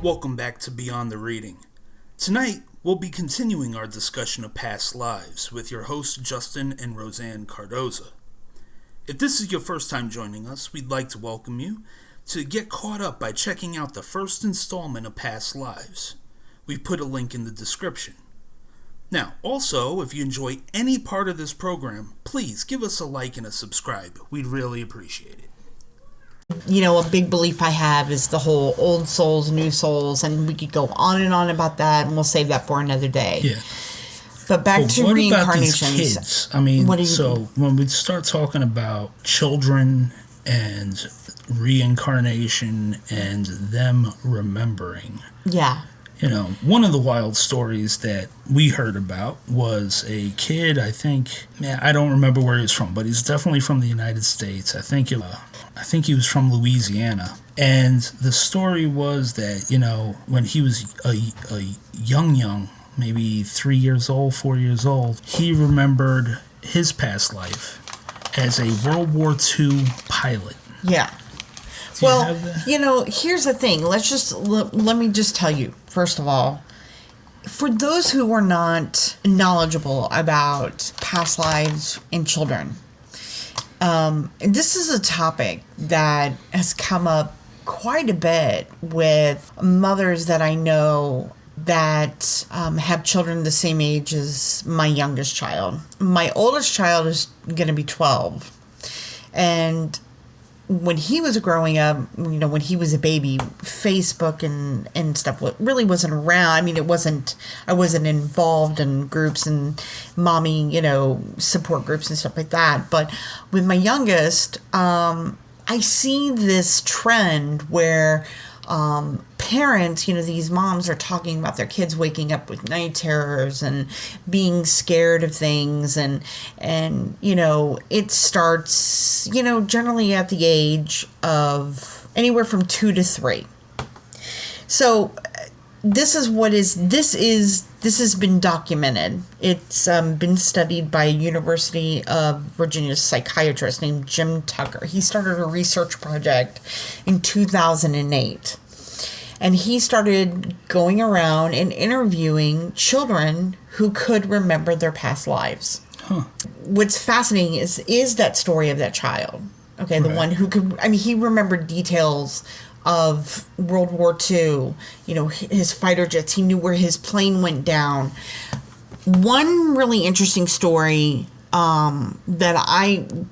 Welcome back to Beyond the Reading. Tonight, we'll be continuing our discussion of past lives with your hosts Justin and Roseanne Cardoza. If this is your first time joining us, we'd like to welcome you to get caught up by checking out the first installment of Past Lives. We've put a link in the description. Now, also, if you enjoy any part of this program, please give us a like and a subscribe. We'd really appreciate it. You know, a big belief I have is the whole old souls, new souls, and we could go on and on about that, and we'll save that for another day. Yeah. But back to what reincarnations. About these kids? I mean, when we start talking about children and reincarnation and them remembering. Yeah. You know, one of the wild stories that we heard about was a kid, I don't remember where he's from, but he's definitely from the United States. I think he was from Louisiana. And the story was that, you know, when he was a young, maybe 3 years old, 4 years old, he remembered his past life as a World War II pilot. Yeah. Well, you know, here's the thing. Let me just tell you, first of all, for those who are not knowledgeable about past lives and children, this is a topic that has come up quite a bit with mothers that I know that have children the same age as my youngest child. My oldest child is going to be 12. And when he was growing up, you know, when he was a baby, Facebook and stuff really wasn't around. I mean, I wasn't involved in groups and mommy, you know, support groups and stuff like that. But with my youngest, I see this trend where parents, you know, these moms are talking about their kids waking up with night terrors and being scared of things. And you know, it starts, you know, generally at the age of anywhere from 2 to 3. So this has been documented. It's been studied by a University of Virginia psychiatrist named Jim Tucker. He started a research project in 2008. And he started going around and interviewing children who could remember their past lives. Huh. What's fascinating is that story of that child. Okay, the one who could, I mean, he remembered details of World War II, you know, his fighter jets. He knew where his plane went down. One really interesting story that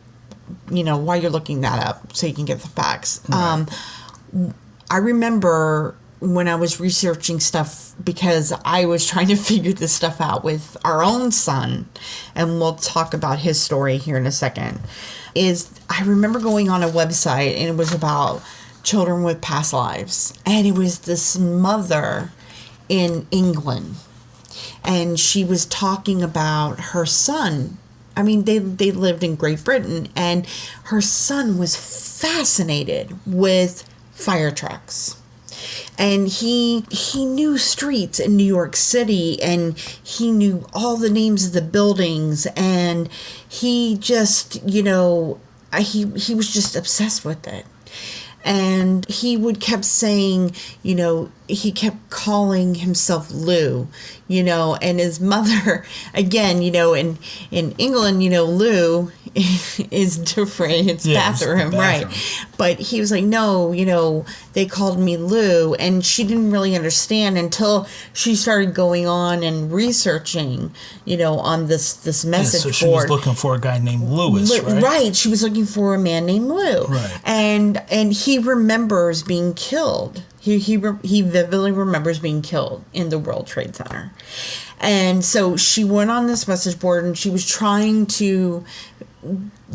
you know, while you're looking that up so you can get the facts. Right. I remember when I was researching stuff because I was trying to figure this stuff out with our own son, and we'll talk about his story here in a second, I remember going on a website and it was about children with past lives. And it was this mother in England. And she was talking about her son. I mean, they lived in Great Britain, and her son was fascinated with fire trucks. And he knew streets in New York City, and he knew all the names of the buildings, and he just, you know, he was just obsessed with it. And he kept saying, you know, he kept calling himself Lou, you know, and his mother, again, you know, in England, you know, Lou is different. It's bathroom, right? But he was like, no, you know, they called me Lou. And she didn't really understand until she started going on and researching, you know, on this message board. So she was looking for a guy named Lewis, right? Right. She was looking for a man named Lou. Right. And he remembers being killed. He vividly remembers being killed in the World Trade Center. And so she went on this message board and she was trying to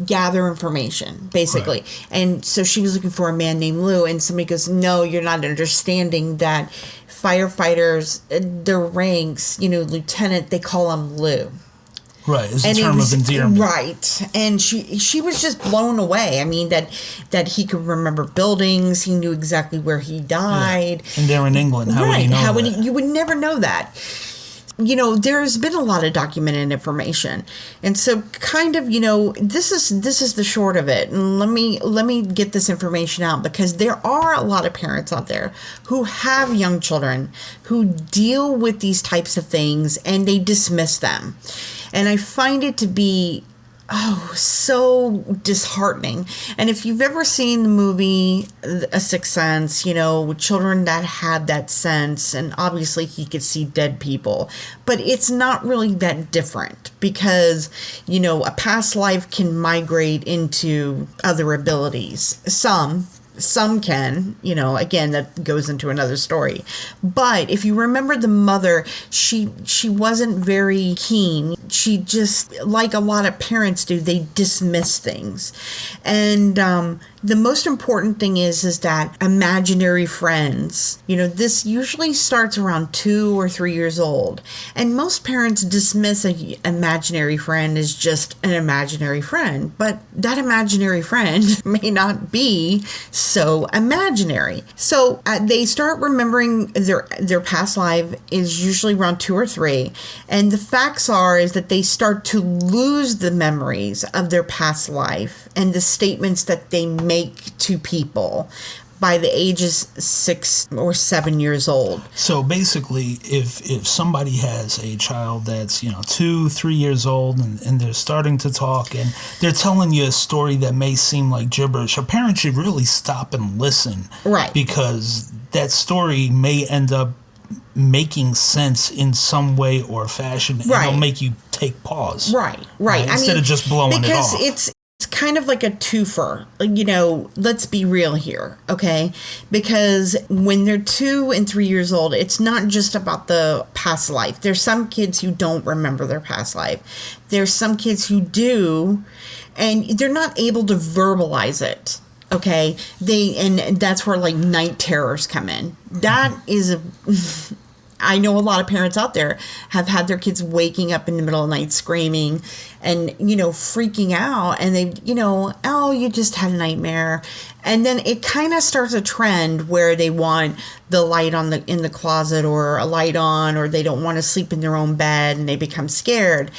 gather information, basically. Right. And so she was looking for a man named Lou, and somebody goes, no, you're not understanding that firefighters, their ranks, you know, lieutenant, they call them Lou. Right, it's a term of endearment. Right, and she was just blown away. I mean, that he could remember buildings. He knew exactly where he died. Yeah. And they're in England. How would you know that? You would never know that. there's been a lot of documented information. And so kind of, this is the short of it. And let me get this information out, because there are a lot of parents out there who have young children who deal with these types of things and they dismiss them. And I find it to be so disheartening. And if you've ever seen the movie A Sixth Sense, with children that have that sense, and obviously he could see dead people, but it's not really that different, because, a past life can migrate into other abilities. Some can, again, that goes into another story. But if you remember the mother, she wasn't very keen. She just, like a lot of parents do, they dismiss things. And the most important thing is that imaginary friends, this usually starts around 2 or 3 years old. And most parents dismiss an imaginary friend as just an imaginary friend. But that imaginary friend may not be so imaginary. So they start remembering their past life is usually around 2 or 3. And the facts is that they start to lose the memories of their past life and the statements that they make to people by the ages 6 or 7 years old. So basically, if somebody has a child that's 2, 3 years old and they're starting to talk and they're telling you a story that may seem like gibberish, a parent should really stop and listen, right? Because that story may end up making sense in some way or fashion, and it'll make you take pause, right? Instead of just blowing it off. Because it's kind of like a twofer, let's be real here, okay? Because when they're 2 and 3 years old, it's not just about the past life. There's some kids who don't remember their past life. There's some kids who do, and they're not able to verbalize it. Okay, and that's where night terrors come in. That is I know a lot of parents out there have had their kids waking up in the middle of the night screaming and, freaking out, and they, you just had a nightmare. And then it kind of starts a trend where they want the light in the closet, or a light on, or they don't want to sleep in their own bed, and they become scared.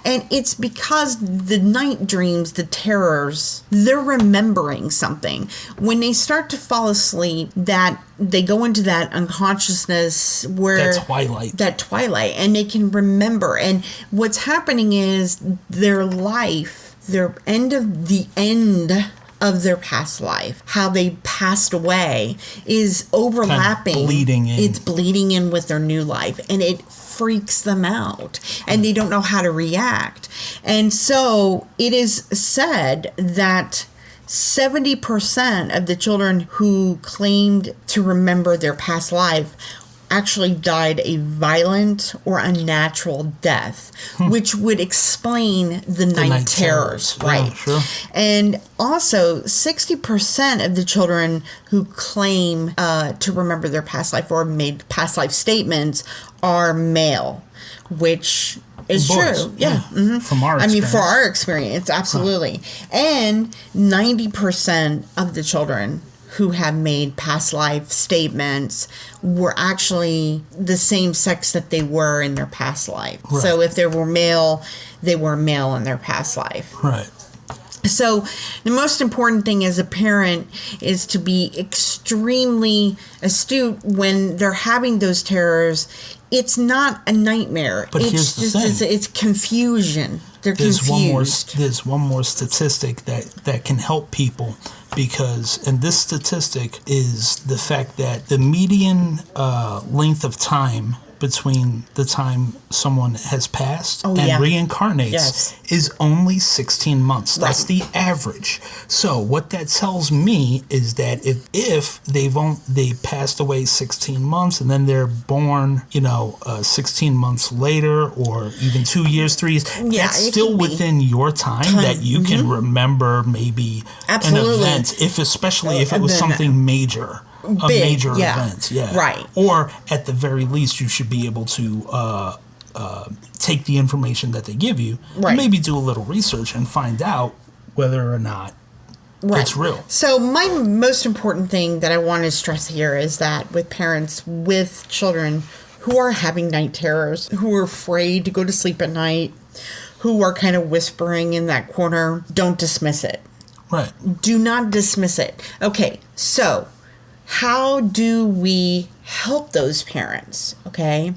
And it's because the night dreams, the terrors, they're remembering something. When they start to fall asleep, that they go into that unconsciousness where that twilight, and they can remember. And what's happening is their life, the end of their past life, how they passed away, is overlapping. Kind of bleeding in. It's bleeding in with their new life, and it freaks them out, and they don't know how to react. And so it is said that 70% of the children who claimed to remember their past life actually died a violent or unnatural death, which would explain the night terrors, right? Yeah, sure. And also, 60% of the children who claim to remember their past life or made past life statements are male, which is true. Yeah. Mm-hmm. From our experience. For our experience, absolutely. And 90% of the children who have made past life statements were actually the same sex that they were in their past life. Right. So if they were male, they were male in their past life. Right. So the most important thing as a parent is to be extremely astute when they're having those terrors. It's not a nightmare. But here's the thing. It's confusion. They're confused. There's one more statistic that can help people, and this statistic is the fact that the median length of time between the time someone has passed and reincarnates is only 16 months. Right. That's the average. So what that tells me is that if they passed away 16 months and then they're born, 16 months later, or even 2 years, 3 years, that's still within your time that you can remember maybe an event, especially if it was something major. Major event, right. Or at the very least, you should be able to take the information that they give you, and maybe do a little research and find out whether or not it's real. So my most important thing that I want to stress here is that with parents with children who are having night terrors, who are afraid to go to sleep at night, who are kind of whispering in that corner, don't dismiss it. Right. Do not dismiss it. Okay, so how do we help those parents? Okay,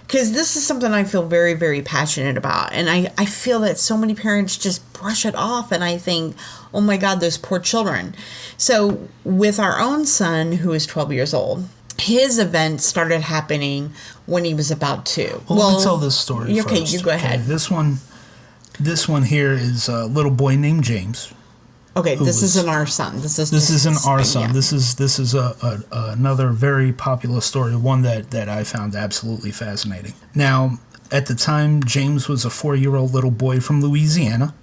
because this is something I feel very, very passionate about. And I feel that so many parents just brush it off. And I think, oh my God, those poor children. So with our own son, who is 12 years old, his event started happening when he was about 2. Well, let me tell this story first. Okay, you go ahead. Okay, this one here is a little boy named James. Okay, this isn't our son. This isn't our son. Yeah. This is another very popular story, one that I found absolutely fascinating. Now, at the time, James was a 4-year-old little boy from Louisiana,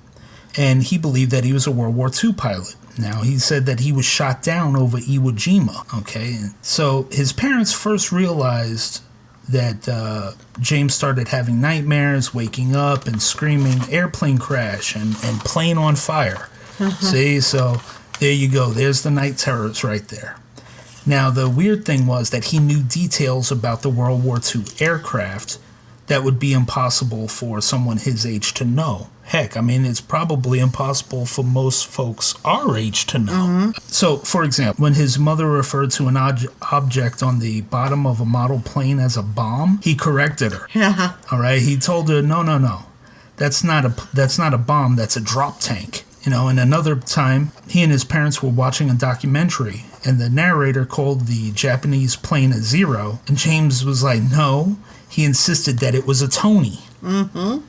and he believed that he was a World War II pilot. Now, he said that he was shot down over Iwo Jima, okay? So his parents first realized that James started having nightmares, waking up and screaming, airplane crash and plane on fire. See, so there you go. There's the night terrors right there. Now, the weird thing was that he knew details about the World War II aircraft that would be impossible for someone his age to know. Heck, I mean, it's probably impossible for most folks our age to know. Mm-hmm. So, for example, when his mother referred to an object on the bottom of a model plane as a bomb, he corrected her. All right, he told her, no, that's not a bomb. That's a drop tank. You know, and another time, he and his parents were watching a documentary, and the narrator called the Japanese plane a Zero, and James was like, no, he insisted that it was a Tony. Mm-hmm.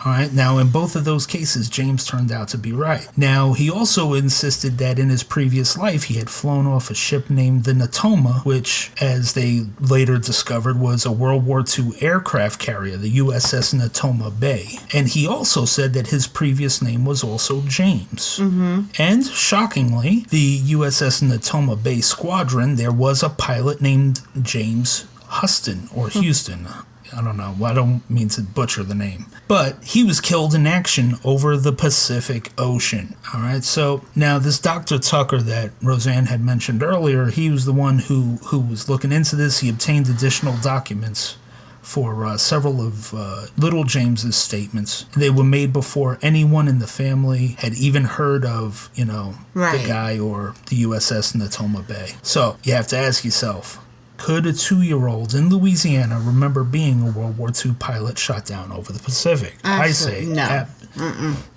All right, now in both of those cases, James turned out to be right. Now, he also insisted that in his previous life, he had flown off a ship named the Natoma, which, as they later discovered, was a World War II aircraft carrier, the USS Natoma Bay. And he also said that his previous name was also James. Mm-hmm. And, shockingly, the USS Natoma Bay Squadron, there was a pilot named James Houston, or Houston. I don't know. I don't mean to butcher the name. But he was killed in action over the Pacific Ocean. All right. So now this Dr. Tucker that Roseanne had mentioned earlier, he was the one who was looking into this. He obtained additional documents for several of little James's statements. They were made before anyone in the family had even heard of, the guy or the USS Natoma Bay. So you have to ask yourself, could a 2-year-old in Louisiana remember being a World War II pilot shot down over the Pacific? Absolutely. I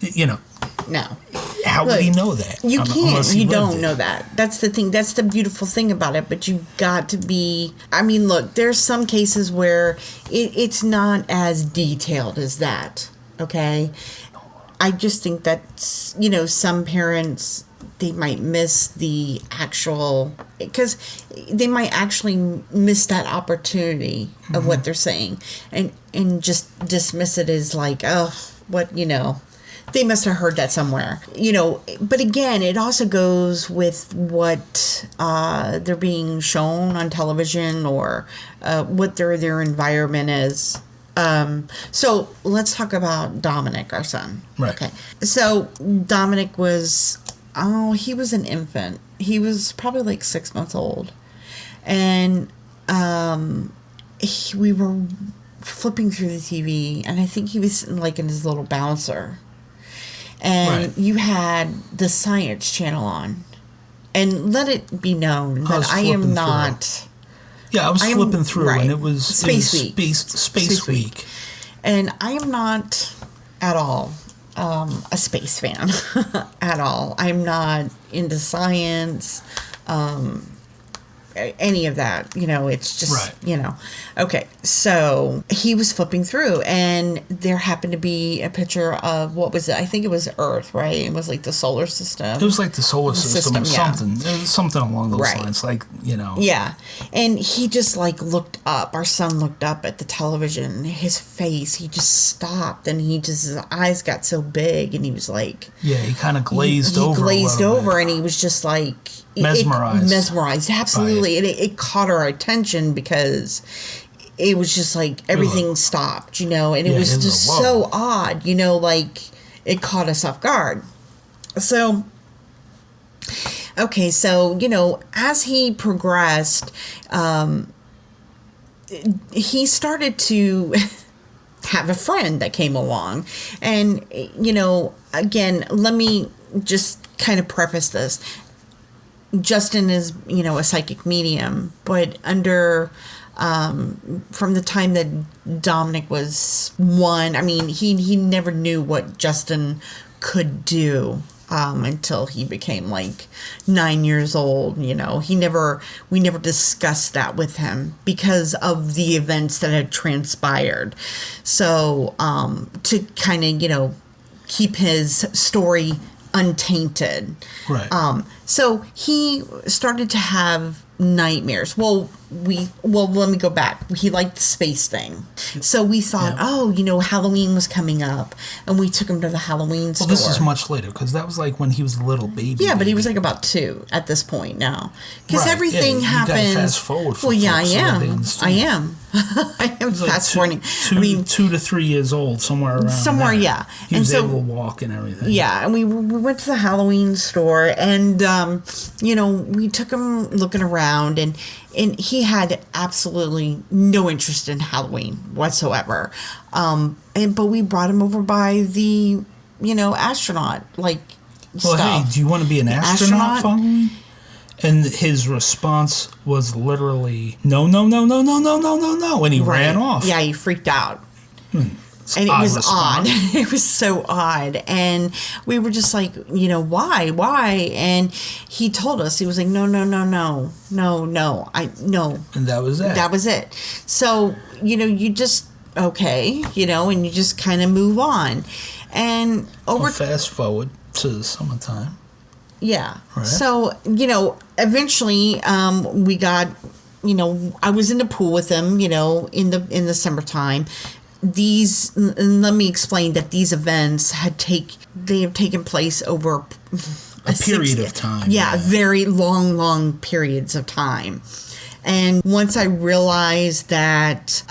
say, no. No. How would he know that? You can't. You don't know that. That's the thing. That's the beautiful thing about it. But you've got to be... I mean, look, there's some cases where it's not as detailed as that, okay? I just think that, some parents... they might miss the actual, because they might actually miss that opportunity of what they're saying and just dismiss it as like, oh, they must have heard that somewhere, but again, it also goes with what they're being shown on television or what their environment is. So let's talk about Dominic, our son. Right. Okay. So Dominic was... he was an infant. He was probably like 6 months old. And we were flipping through the TV, and I think he was like in his little bouncer. And you had the Science Channel on. And let it be known that I am not... Yeah, I was flipping through, and it was Space Week. And I am not at all... a space fan at all. I'm not into science, any of that. It's just, Okay, so he was flipping through, and there happened to be a picture of, what was it? I think it was Earth, right? It was like the solar system. It was like the solar system or something. It was something along those lines, Yeah, and he just looked up. Our son looked up at the television. His face, he just stopped, and his eyes got so big, and he was like... Yeah, he kind of glazed over. He glazed over, and he was just like... Mesmerized, absolutely. And it caught our attention because it was just like everything stopped, and it was just so odd, it caught us off guard. So, okay, so, as he progressed, he started to have a friend that came along. And, again, let me just kind of preface this. Justin is, a psychic medium, but from the time that Dominic was 1, I mean, he never knew what Justin could do until he became like 9 years old. We never discussed that with him because of the events that had transpired. So to kind of keep his story untainted. Right. So he started to have nightmares. Well, let me go back. He liked the space thing. So we thought, Halloween was coming up, and we took him to the Halloween store. Well, this is much later, because that was like when he was a little baby. Yeah, but he was like about 2 at this point now. Because right. everything happened. You gotta fast forward for I am. I am. I am fast forwarding. 2 to 3 years old, somewhere around somewhere, there. yeah. He was able to walk and everything. Yeah, and we went to the Halloween store, and we took him looking around, and he had absolutely no interest in Halloween whatsoever. But we brought him over by the astronaut stuff. Hey, do you want to be an astronaut? Following? And his response was literally, no, and he ran off. Yeah, he freaked out. And it was odd. It was so odd. And we were just like, why? And he told us, he was like, no. No. And that was it. That was it. So, you just, okay, and you just kind of move on. And fast forward to the summertime. Yeah. Right. So, eventually we got, I was in the pool with him, in the summertime. Let me explain that these events have taken place over a period of time. Yeah, very long periods of time. And once I realized that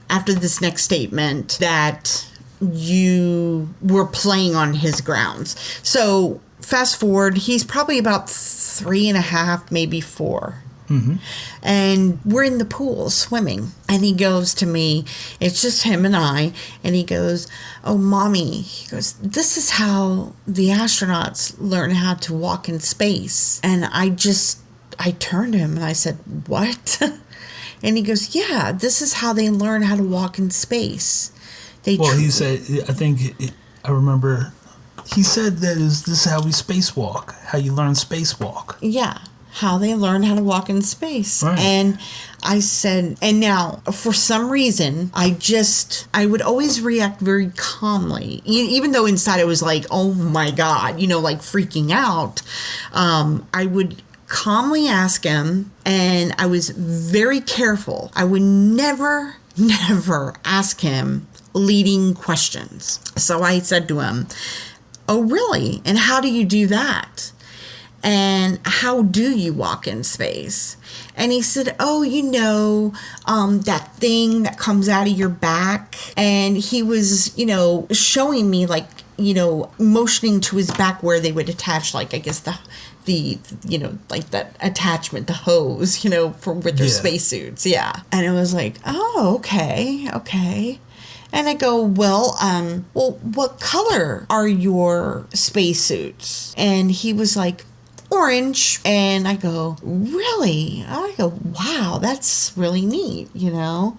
after this next statement that you were playing on his grounds. So fast forward, he's probably about 3.5, maybe 4. Mm-hmm. And we're in the pool swimming, and he goes to me, it's just him and I, and he goes, oh, Mommy, he goes, this is how the astronauts learn how to walk in space. And I turned to him and I said, what? And he goes, yeah, this is how they learn how to walk in space. He said, I remember, he said that this is how we spacewalk, how you learn spacewalk. Yeah. How they learn how to walk in space. Right. And I said, and now, for some reason, I would always react very calmly. Even though inside I was like, oh my God, freaking out. I would calmly ask him, and I was very careful. I would never ask him leading questions. So I said to him, oh, really? And how do you do that? And how do you walk in space? And he said, oh, that thing that comes out of your back. And he was, showing me motioning to his back where they would attach, I guess the that attachment, the hose, with their spacesuits. Yeah. And it was like, oh, okay. And I go, well, what color are your spacesuits? And he was like, orange. And I go, really? I go, wow, that's really neat, And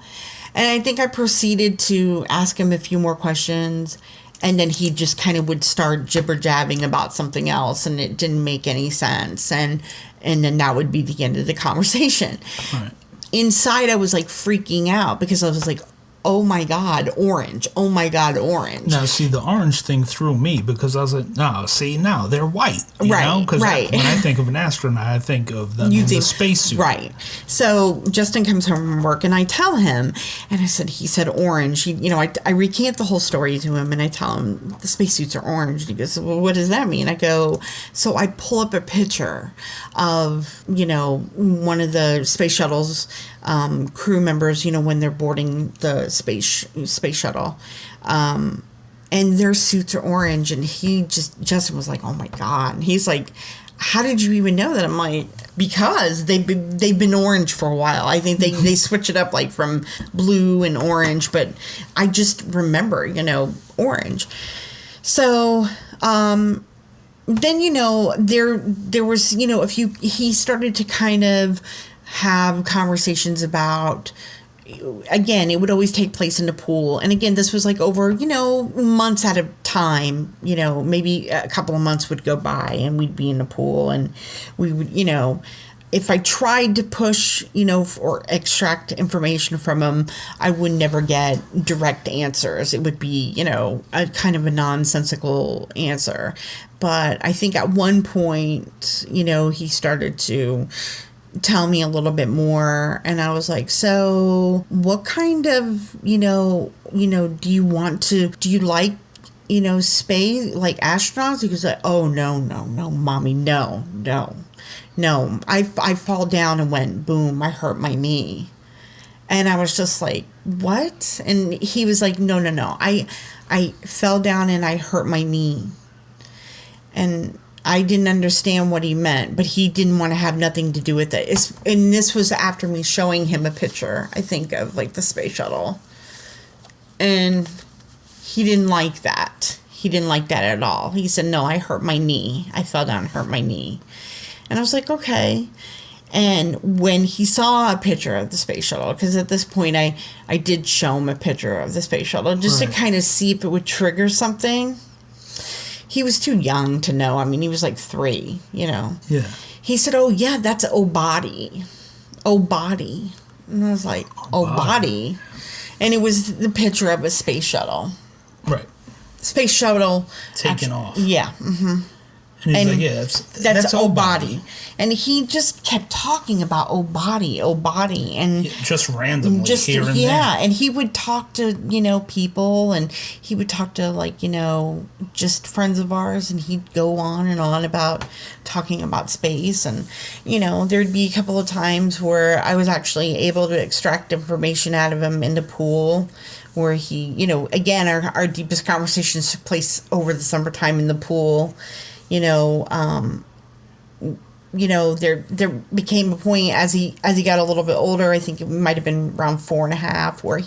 I think I proceeded to ask him a few more questions, and then he just kind of would start jibber-jabbing about something else, and it didn't make any sense. And then that would be the end of the conversation. Right. Inside, I was freaking out because I was like, oh my God, orange. Oh my God, orange. Now, see, the orange thing threw me because I was like, no, they're white. Right. Because right. When I think of an astronaut, I think of them in the spacesuit. Right. So Justin comes home from work, and I tell him, and he said orange. I recant the whole story to him, and I tell him the spacesuits are orange. And he goes, well, what does that mean? I go, so I pull up a picture of, one of the space shuttle's crew members, when they're boarding the space shuttle, and their suits are orange. And Justin was like, oh my God. And he's like, how did you even know that? I'm like, because they've been orange for a while. I think they switch it up like from blue and orange, but I just remember, orange. So, then, there was, he started to kind of have conversations about, again, it would always take place in the pool. And again, this was like over, months at a time, maybe a couple of months would go by and we'd be in the pool and we would, if I tried to push, or extract information from him, I would never get direct answers. It would be, a kind of a nonsensical answer. But I think at one point, he started to tell me a little bit more, and I was like, so what kind of, do you like, space, like astronauts? He was like, oh, no, mommy, no. I fall down and went, boom, I hurt my knee. And I was just like, what? And he was like, no, I fell down and I hurt my knee. And I didn't understand what he meant, but he didn't want to have nothing to do with it. And this was after me showing him a picture, I think, of like the space shuttle. And he didn't like that. He didn't like that at all. He said, no, I hurt my knee. I fell down and hurt my knee. And I was like, okay. And when he saw a picture of the space shuttle, because at this point I did show him a picture of the space shuttle just to kind of see if it would trigger something. He was too young to know. I mean, he was like 3, Yeah. He said, oh, yeah, that's O-Body. O-Body. And I was like, O-Body? And it was the picture of a space shuttle. Right. Space shuttle. Taken off. Yeah. Mm-hmm. And he's like, yeah, that's O-Body. And he just kept talking about O-Body. And just randomly here and there. Yeah, and he would talk to, people, and he would talk to, like, just friends of ours, and he'd go on and on about talking about space. And, there'd be a couple of times where I was actually able to extract information out of him in the pool, where he, again, our deepest conversations took place over the summertime in the pool. There became a point as he got a little bit older. I think it might have been around 4.5, where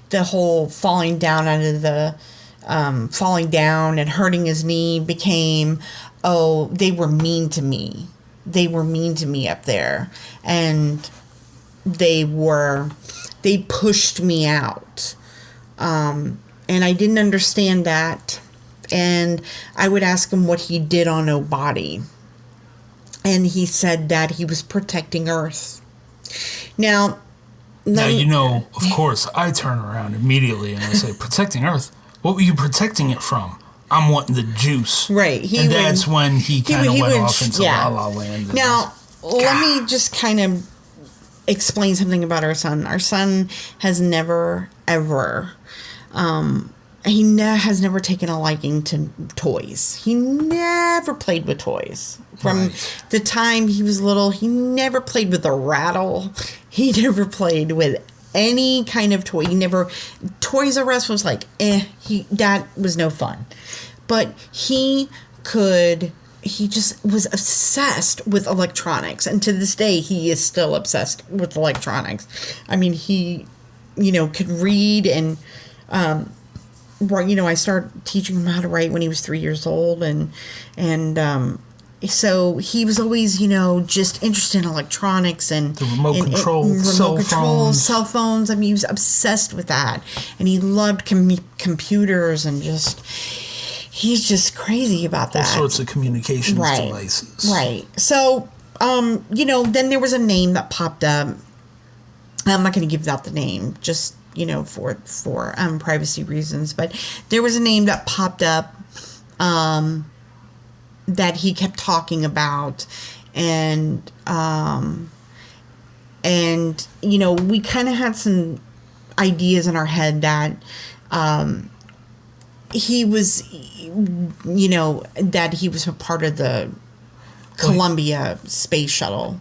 the whole falling down and hurting his knee became, oh, they were mean to me. They were mean to me up there, and they pushed me out, and I didn't understand that. And I would ask him what he did on O-Body. And he said that he was protecting Earth. Now, of course, I turn around immediately and I say, protecting Earth? What were you protecting it from? I'm wanting the juice. Right. That's when he kind of went off into La La Land. Now, let me just kind of explain something about our son. Our son has never, ever... he has never taken a liking to toys. He never played with toys. From the time he was little, he never played with a rattle. He never played with any kind of toy. Toys R Us was like, that was no fun. But he just was obsessed with electronics. And to this day, he is still obsessed with electronics. I mean, he, could read and... I started teaching him how to write when he was 3 years old, and so he was always, just interested in electronics and the remote control, cell phones. I mean, he was obsessed with that, and he loved computers and he's just crazy about that. All sorts of communications devices. Right. So, then there was a name that popped up. I'm not going to give out the name, just for privacy reasons, but there was a name that popped up that he kept talking about, and we kind of had some ideas in our head that he was that he was a part of the Columbia space shuttle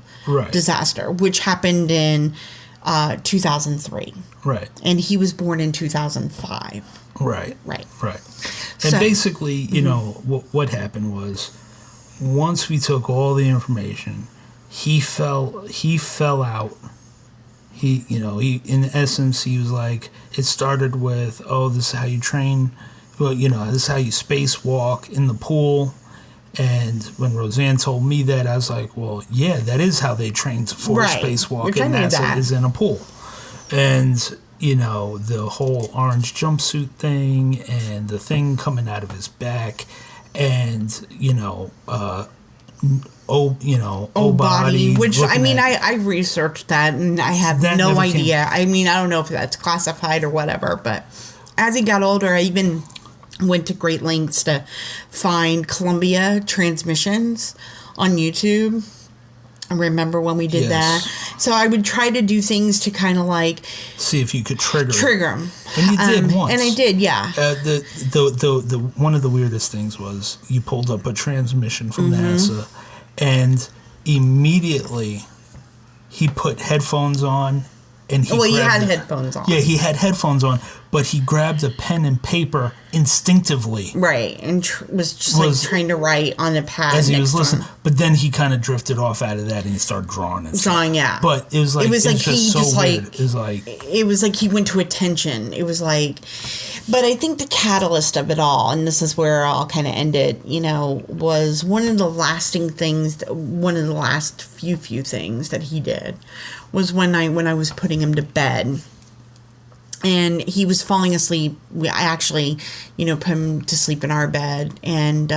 disaster, which happened in 2003. Right. And he was born in 2005. Right. And So, basically, what happened was once we took all the information, he fell out. He in essence, he was like, it started with, oh, this is how you train. Well, this is how you spacewalk in the pool. And when Roseanne told me that, I was like, well, yeah, that is how they train for right. spacewalk, and NASA is in a pool. And, the whole orange jumpsuit thing and the thing coming out of his back and, body. Which, I researched that and I have no idea. I don't know if that's classified or whatever, but as he got older, I even went to great lengths to find Columbia transmissions on YouTube. I remember when we did that. So I would try to do things to kind of like see if you could trigger them. And you did once. And I did, yeah. The one of the weirdest things was you pulled up a transmission from NASA, and immediately he put headphones on. And he had headphones on. Yeah, he had headphones on, but he grabbed a pen and paper instinctively. Right, and was just trying to write on the pad as he was listening. But then he kind of drifted off out of that and he started drawing and stuff. Drawing, yeah. But it was like it was like he went to attention. It was like, but I think the catalyst of it all, and this is where I'll kind of end it, was one of the last few things that he did was when I was putting him to bed. And he was falling asleep. I actually, put him to sleep in our bed, and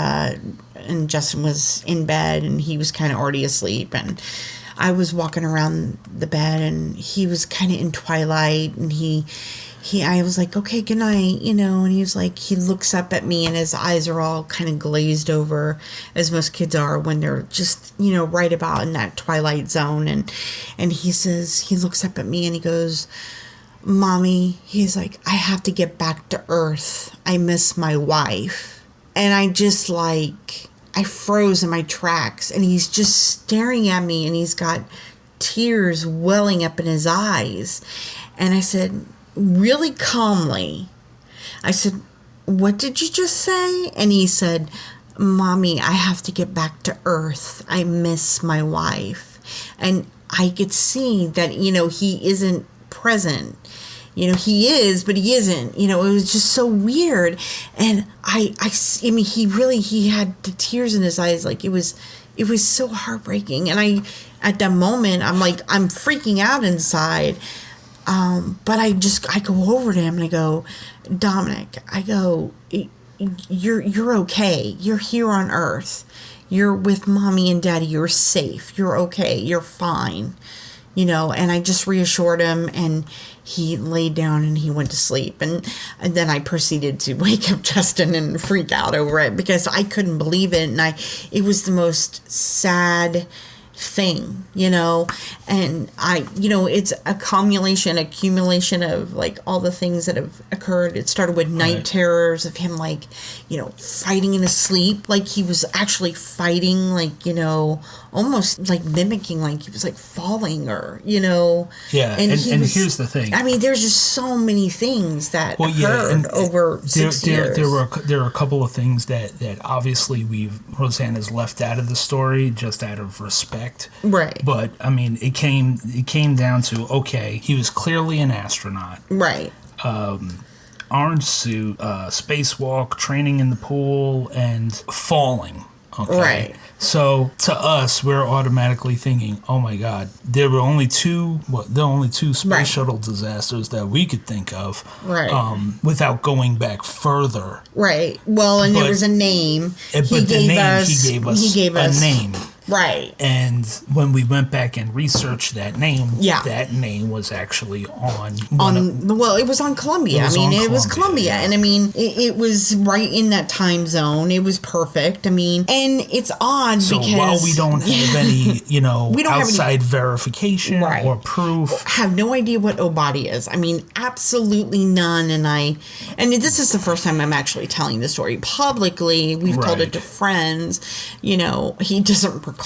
Justin was in bed, and he was kind of already asleep, and I was walking around the bed, and he was kind of in twilight, and I was like, okay, good night, and he was like, he looks up at me, and his eyes are all kind of glazed over, as most kids are when they're just, right about in that twilight zone, and he says, he looks up at me, and he goes, Mommy, he's like, I have to get back to Earth. I miss my wife. And I just I froze in my tracks, and he's just staring at me, and he's got tears welling up in his eyes. And I said, really calmly, I said, what did you just say? And he said, Mommy, I have to get back to Earth. I miss my wife. And I could see that, he isn't present. He is, but he isn't. It was just so weird. And I mean, he had the tears in his eyes. Like, it was so heartbreaking. And at that moment, I'm like, I'm freaking out inside. But I go over to him and I go, Dominic, I go, you're okay. You're here on Earth. You're with Mommy and Daddy. You're safe. You're okay. You're fine. And I just reassured him, and he laid down and he went to sleep. And then I proceeded to wake up Justin and freak out over it because I couldn't believe it. And it was the most sad thing, and it's accumulation of like all the things that have occurred. It started with night terrors of him fighting in his sleep, like he was actually fighting, almost like mimicking, like he was like falling or yeah. And here's the thing, I mean, there's just so many things that occurred over 6 years. There are a couple of things that obviously Roseanne has left out of the story just out of respect. Right. But I mean, it came down to, okay, he was clearly an astronaut. Right. Orange suit, spacewalk, training in the pool, and falling. Okay. Right. So to us, we're automatically thinking, oh my God, there were only two space shuttle disasters that we could think of. Right. Without going back further. Right. Well, and there was a name. He gave us a name. Right. And when we went back and researched that name, yeah, that name was actually it was on Columbia. It was Columbia. Yeah. And I mean, it was right in that time zone. It was perfect. I mean, and it's odd because while we don't have any, we don't outside verification or proof. Have no idea what O-body is. I mean, absolutely none. And this is the first time I'm actually telling the story publicly. We've told it to friends. He doesn't recall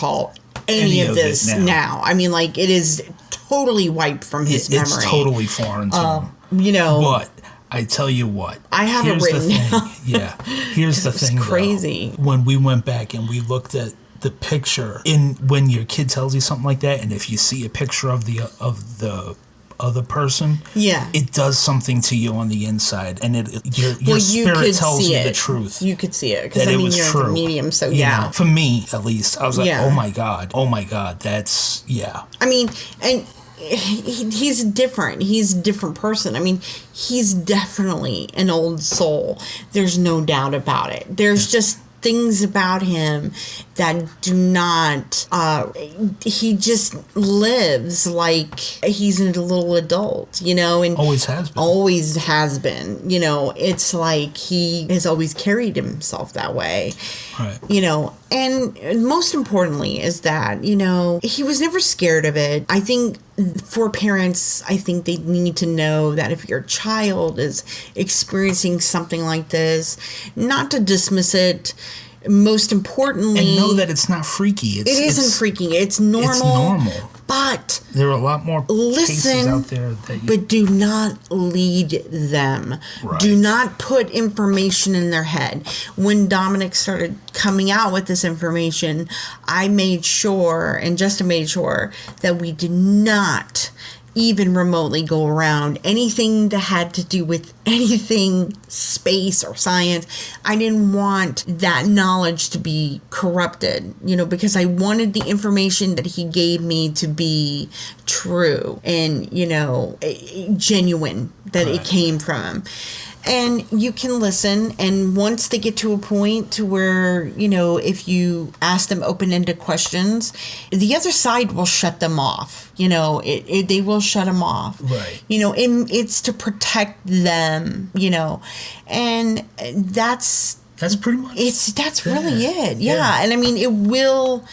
any of this now. I mean, like, it is totally wiped from his memory. It's totally foreign to him. But I tell you what, I have it written down. Yeah, here's the thing. Crazy. Though, when we went back and we looked at the picture in when your kid tells you something like that, and if you see a picture of the other person, it does something to you on the inside, and your spirit tells you the truth. You could see it because you're true. The medium, so you know, for me at least, I was like, oh my god, that's I mean, and he's different. He's a different person. I mean, he's definitely an old soul. There's no doubt about it. There's just things about him that do not, he just lives like he's a little adult, you know, and always has been, you know. It's like he has always carried himself that way, right? You know, and most importantly is that, you know, he was never scared of it. I think for parents, I think they need to know that if your child is experiencing something like this, not to dismiss it. Most importantly, and know that it's not freaky. It isn't freaky. It's normal. It's normal. But there are a lot more cases out there but do not lead them. Right. Do not put information in their head. When Dominic started coming out with this information, I made sure, and Justin made sure, that we did not even remotely go around anything that had to do with anything space or science. I didn't want that knowledge to be corrupted, you know, because I wanted the information that he gave me to be true and, you know, genuine, that it came from him. And you can listen, and once they get to a point to where, you know, if you ask them open-ended questions, the other side will shut them off. You know, they will shut them off. Right. You know, it's to protect them, you know, and that's pretty much that's really it. Yeah. And I mean, it will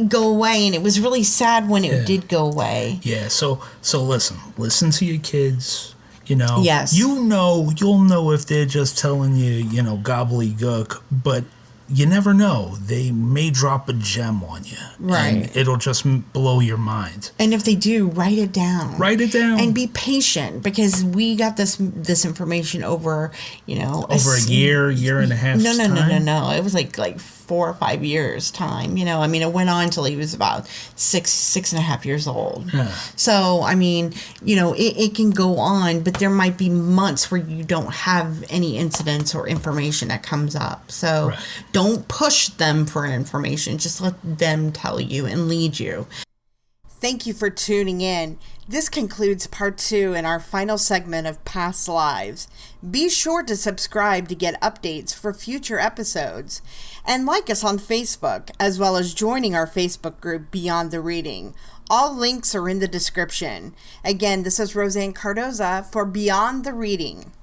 go away, and it was really sad when it did go away. Yeah. So listen to your kids. You know, yes. You'll know if they're just telling you, you know, gobbledygook, but you never know. They may drop a gem on you. Right. And it'll just blow your mind. And if they do, write it down. Write it down. And be patient, because we got this information over, you know. Over a year and a half. No. It was like 4 or 5 years time, you know. I mean, it went on till he was about six and a half years old. Yeah. So, I mean, you know, it can go on, but there might be months where you don't have any incidents or information that comes up. So don't push them for information. Just let them tell you and lead you. Thank you for tuning in. This concludes part 2 in our final segment of Past Lives. Be sure to subscribe to get updates for future episodes, and like us on Facebook, as well as joining our Facebook group Beyond the Reading. All links are in the description. Again, this is Roseanne Cardoza for Beyond the Reading.